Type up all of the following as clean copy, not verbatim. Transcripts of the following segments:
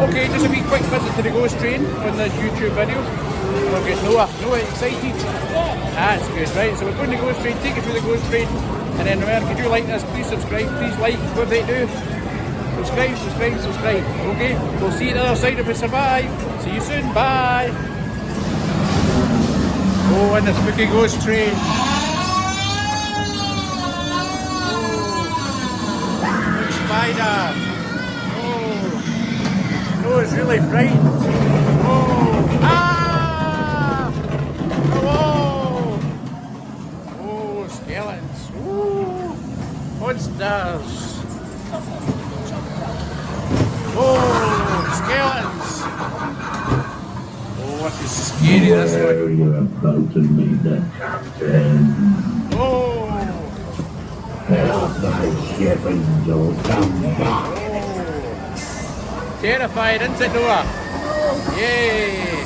Okay, just a wee quick visit to the ghost train on this YouTube video. Okay, Noah, excited? That's good, right? So we're going to the ghost train, take you through the ghost train, and then remember, could you like this? Please subscribe, please like, what do they do? Subscribe. Okay, we'll see you at the other side if we survive. See you soon, bye. Oh, and the spooky ghost train. Oh, spider. Oh, no, it's really frightened. Oh, ah! Oh, oh, skeletons. Oh, monsters. Oh, skeletons. Oh, what is scary this one. You're about to meet the captain. Oh. Help thy ship and don't come back. Oh. Terrified, isn't it, Noah? Yay.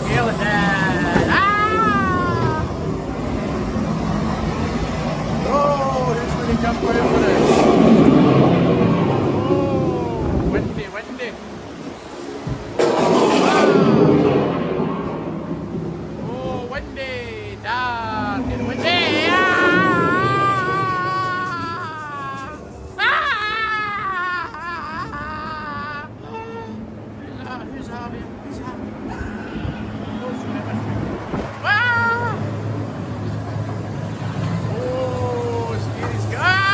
Skeleton. Ah. Oh, who's going to jump out for us? Windy. Oh, windy, dark and windy. Who's having? Oh, scary sky.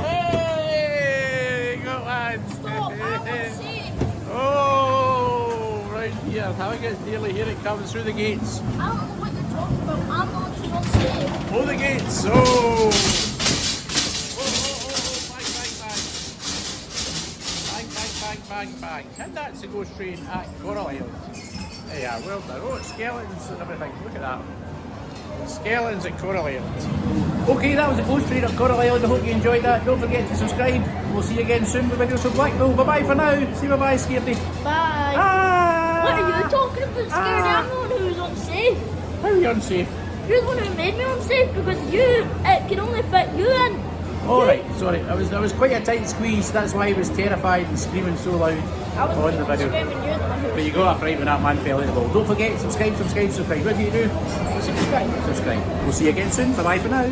Hey, got one. Stop, I want to see. Oh, right here. How it gets nearly here. It comes through the gates. I don't know what you're talking about. I'm going to keep on saying. Oh, the gates. Oh. Bang. And that's the ghost train at Coral Island. There you are, well done. Oh, skeletons and everything. Look at that. Skeletons at Coral Island. Okay, that was the ghost train at Coral Island. I hope you enjoyed that. Don't forget to subscribe. We'll see you again soon with videos from Blackpool. Bye-bye for now. Say bye-bye, Scaredy. Bye. Ah! What are you talking about, Scaredy? I'm the one who's unsafe. How are you unsafe? You're the one who made me unsafe because it can only fit you in. Alright, sorry. I was quite a tight squeeze. That's why I was terrified and screaming so loud on the video. But you got a fright when that man fell in the ball. Don't forget, subscribe. What do you do? Subscribe. Subscribe. We'll see you again soon. Bye-bye for now.